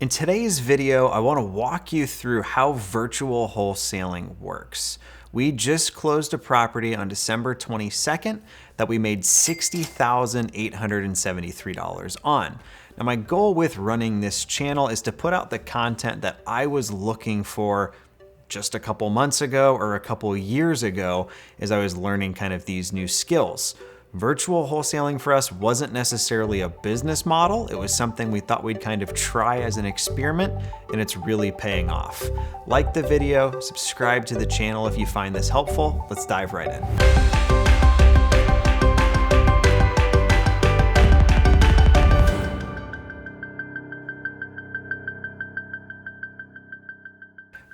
In today's video, I want to walk you through how virtual wholesaling works. We just closed a property on December 22nd that we made $60,873 on. Now, my goal with running this channel is to put out the content that I was looking for just a couple months ago or a couple years ago as I was learning kind of these new skills. Virtual wholesaling for us wasn't necessarily a business model. It was something we thought we'd kind of try as an experiment, and it's really paying off. Like the video, subscribe to the channel if you find this helpful. Let's dive right in.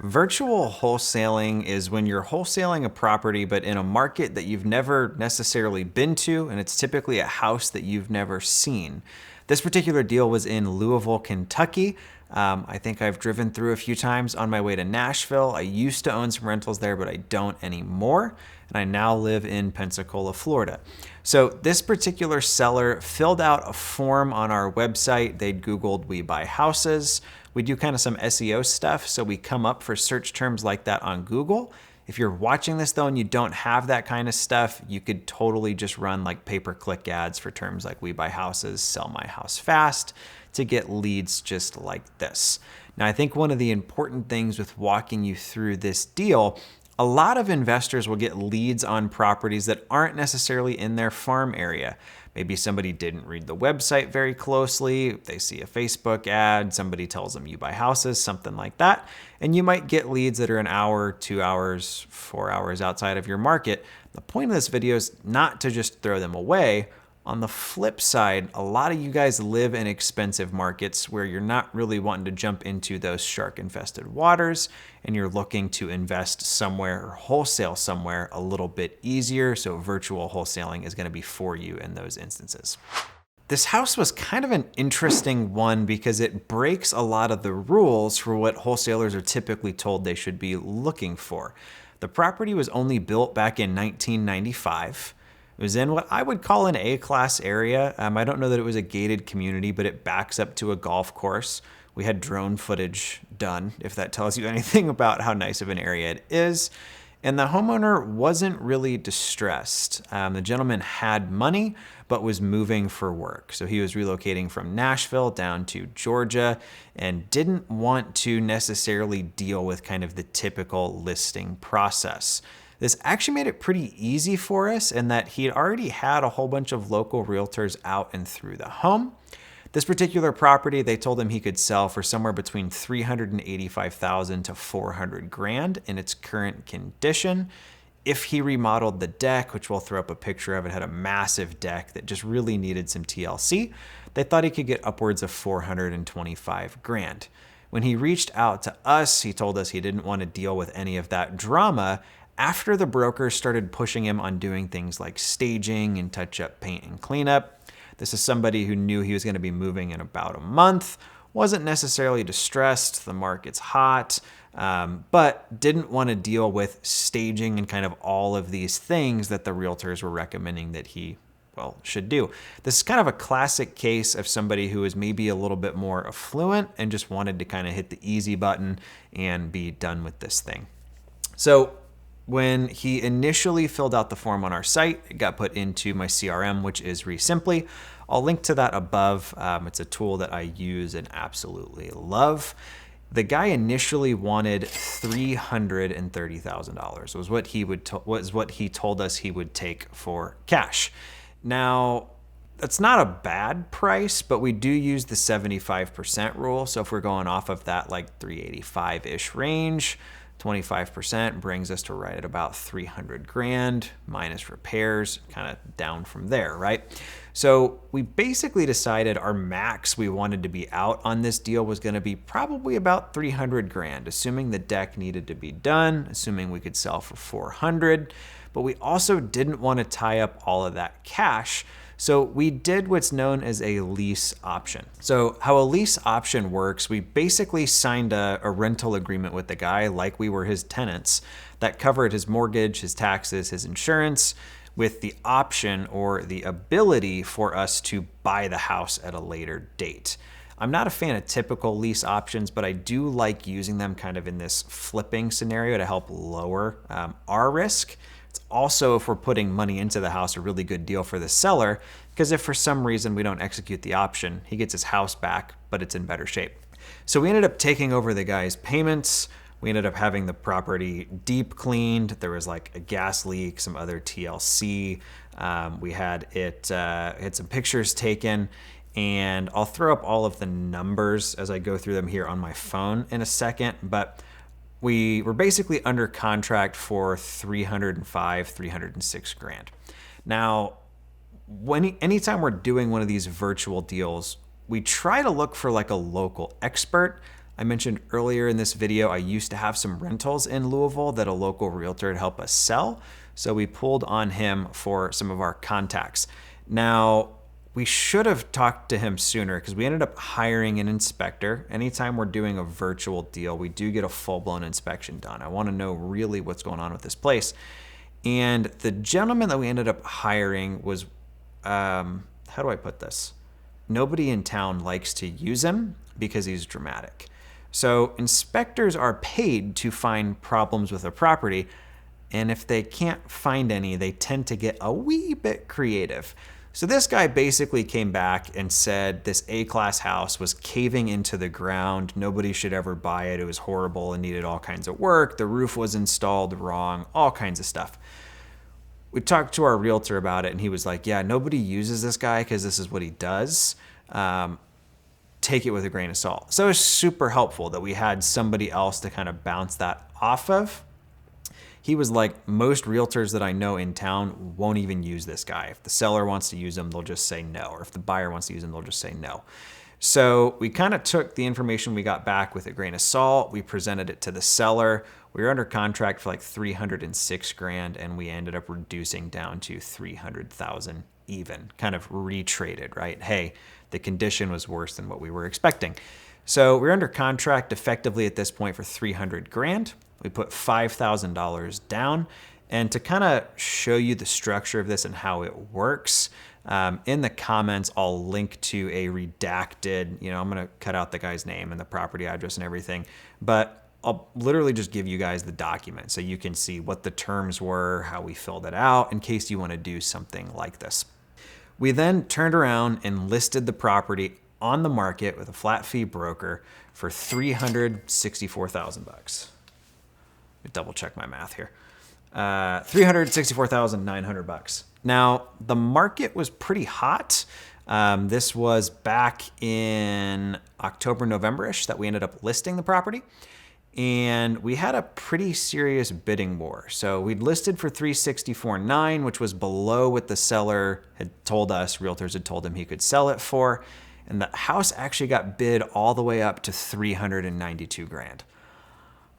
Virtual wholesaling is when you're wholesaling a property, but in a market that you've never necessarily been to, and it's typically a house that you've never seen. This particular deal was in Louisville, Kentucky. I think I've driven through a few times on my way to Nashville. I used to own some rentals there, but I don't anymore. And I now live in Pensacola, Florida. So this particular seller filled out a form on our website. They'd Googled "we buy houses." We do kind of some SEO stuff, so we come up for search terms like that on Google. If you're watching this though and you don't have that kind of stuff, you could totally just run like pay-per-click ads for terms like "we buy houses," "sell my house fast" to get leads just like this. Now, I think one of the important things with walking you through this deal, a lot of investors will get leads on properties that aren't necessarily in their farm area. Maybe somebody didn't read the website very closely. They see a Facebook ad, somebody tells them "you buy houses," something like that. And you might get leads that are an hour, 2 hours, 4 hours outside of your market. The point of this video is not to just throw them away. On the flip side, a lot of you guys live in expensive markets where you're not really wanting to jump into those shark-infested waters, and you're looking to invest somewhere or wholesale somewhere a little bit easier. So virtual wholesaling is going to be for you in those instances. This house was kind of an interesting one because it breaks a lot of the rules for what wholesalers are typically told they should be looking for. The property was only built back in 1995. It was in what I would call an A-class area. I don't know that it was a gated community, but it backs up to a golf course. We had drone footage done, if that tells you anything about how nice of an area it is. And the homeowner wasn't really distressed. The gentleman had money, but was moving for work. So he was relocating from Nashville down to Georgia and didn't want to necessarily deal with kind of the typical listing process. This actually made it pretty easy for us in that he'd already had a whole bunch of local realtors out and through the home. This particular property, they told him he could sell for somewhere between $385,000 to $400,000 in its current condition. If he remodeled the deck, which we'll throw up a picture of, it had a massive deck that just really needed some TLC. They thought he could get upwards of $425,000. When he reached out to us, he told us he didn't want to deal with any of that drama after the brokers started pushing him on doing things like staging and touch-up paint and cleanup. This is somebody who knew he was going to be moving in about a month, wasn't necessarily distressed, the market's hot, but didn't want to deal with staging and kind of all of these things that the realtors were recommending that he, should do. This is kind of a classic case of somebody who is maybe a little bit more affluent and just wanted to kind of hit the easy button and be done with this thing. So when he initially filled out the form on our site, it got put into my CRM, which is Simply. I'll link to that above. It's a tool that I use and absolutely love. The guy initially wanted $330,000. Was what he told us he would take for cash. Now, that's not a bad price, but we do use the 75% rule. So if we're going off of that like 385-ish range, 25% brings us to right at about $300,000 minus repairs, kind of down from there, right? So we basically decided our max we wanted to be out on this deal was going to be probably about $300,000, assuming the deck needed to be done, assuming we could sell for $400,000, but we also didn't want to tie up all of that cash. So we did what's known as a lease option. So how a lease option works, we basically signed a rental agreement with the guy like we were his tenants that covered his mortgage, his taxes, his insurance, with the option or the ability for us to buy the house at a later date. I'm not a fan of typical lease options, but I do like using them kind of in this flipping scenario to help lower our risk. It's also, if we're putting money into the house, a really good deal for the seller, because if for some reason we don't execute the option, he gets his house back, but it's in better shape. So we ended up taking over the guy's payments. We ended up having the property deep cleaned. There was like a gas leak, some other TLC. We had some pictures taken, and I'll throw up all of the numbers as I go through them here on my phone in a second. But we were basically under contract for $306 grand. Now, anytime we're doing one of these virtual deals, we try to look for like a local expert. I mentioned earlier in this video, I used to have some rentals in Louisville that a local realtor had helped us sell. So we pulled on him for some of our contacts. Now, we should have talked to him sooner because we ended up hiring an inspector. Anytime we're doing a virtual deal, we do get a full-blown inspection done. I want to know really what's going on with this place. And the gentleman that we ended up hiring was, how do I put this? Nobody in town likes to use him because he's dramatic. So inspectors are paid to find problems with a property, and if they can't find any, they tend to get a wee bit creative. So this guy basically came back and said this A-class house was caving into the ground. Nobody should ever buy it. It was horrible and needed all kinds of work. The roof was installed wrong, all kinds of stuff. We talked to our realtor about it, and he was like, yeah, nobody uses this guy because this is what he does. Take it with a grain of salt. So it was super helpful that we had somebody else to kind of bounce that off of. He was like, most realtors that I know in town won't even use this guy. If the seller wants to use him, they'll just say no. Or if the buyer wants to use him, they'll just say no. So we kind of took the information we got back with a grain of salt. We presented it to the seller. We were under contract for like $306 grand, and we ended up reducing down to $300,000 even, kind of retraded, right? Hey, the condition was worse than what we were expecting. So we're under contract effectively at this point for $300 grand. We put $5,000 down. And to kind of show you the structure of this and how it works, in the comments, I'll link to a redacted, I'm going to cut out the guy's name and the property address and everything, but I'll literally just give you guys the document so you can see what the terms were, how we filled it out in case you want to do something like this. We then turned around and listed the property on the market with a flat fee broker for $364,000. Let me double check my math here. $364,900. Now, the market was pretty hot. This was back in October, November-ish that we ended up listing the property. And we had a pretty serious bidding war. So we'd listed for $364,900, which was below what the seller had told us, realtors had told him he could sell it for. And the house actually got bid all the way up to $392 grand.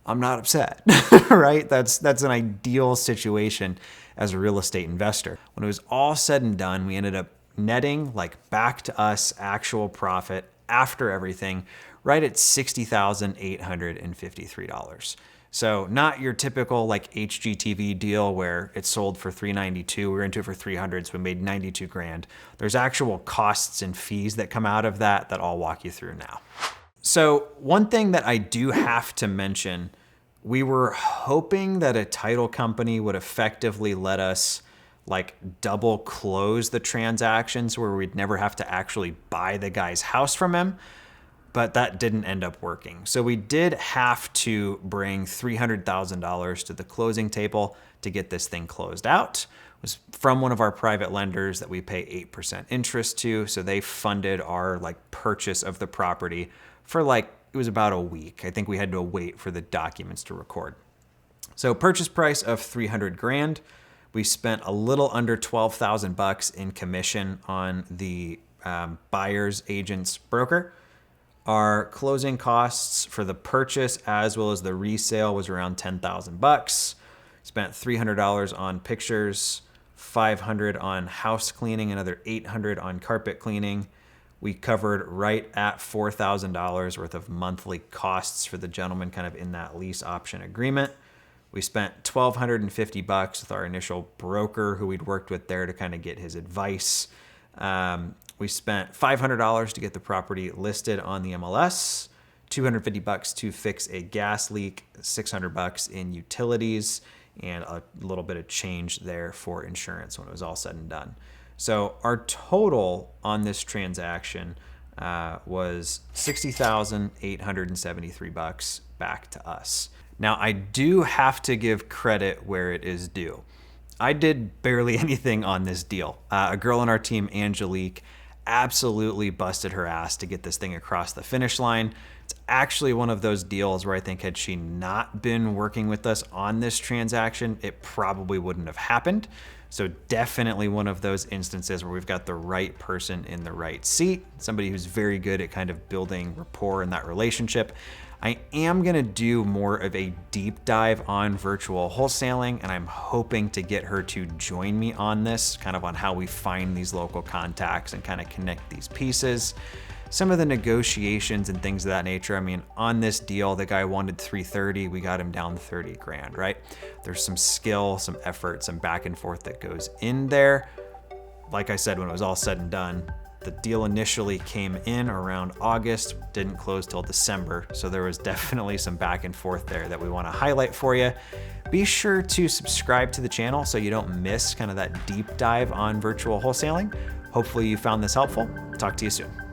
I'm not upset, right? That's an ideal situation as a real estate investor. When it was all said and done, we ended up netting like back to us actual profit after everything right at $60,853. So not your typical like HGTV deal where it sold for $392. We were into it for $300, so we made $92 grand. There's actual costs and fees that come out of that I'll walk you through now. So one thing that I do have to mention, we were hoping that a title company would effectively let us like double close the transactions where we'd never have to actually buy the guy's house from him, but that didn't end up working. So we did have to bring $300,000 to the closing table to get this thing closed out. It was from one of our private lenders that we pay 8% interest to. So they funded our like purchase of the property for like, it was about a week. I think we had to wait for the documents to record. So purchase price of $300 grand. We spent a little under $12,000 in commission on the buyer's agent's broker. Our closing costs for the purchase as well as the resale was around $10,000. Spent $300 on pictures, $500 on house cleaning, another $800 on carpet cleaning. We covered right at $4,000 worth of monthly costs for the gentleman kind of in that lease option agreement. We spent $1,250 with our initial broker who we'd worked with there to kind of get his advice. We spent $500 to get the property listed on the MLS, $250 to fix a gas leak, $600 in utilities, and a little bit of change there for insurance when it was all said and done. So our total on this transaction was $60,873 back to us. Now, I do have to give credit where it is due. I did barely anything on this deal. A girl on our team, Angelique, absolutely busted her ass to get this thing across the finish line. It's actually one of those deals where I think had she not been working with us on this transaction, it probably wouldn't have happened. So definitely one of those instances where we've got the right person in the right seat, somebody who's very good at kind of building rapport in that relationship. I am gonna do more of a deep dive on virtual wholesaling, and I'm hoping to get her to join me on this, kind of on how we find these local contacts and kind of connect these pieces. Some of the negotiations and things of that nature. I mean, on this deal, the guy wanted 330, we got him down 30 grand, right? There's some skill, some effort, some back and forth that goes in there. Like I said, when it was all said and done, the deal initially came in around August, didn't close till December. So there was definitely some back and forth there that we want to highlight for you. Be sure to subscribe to the channel so you don't miss kind of that deep dive on virtual wholesaling. Hopefully you found this helpful. Talk to you soon.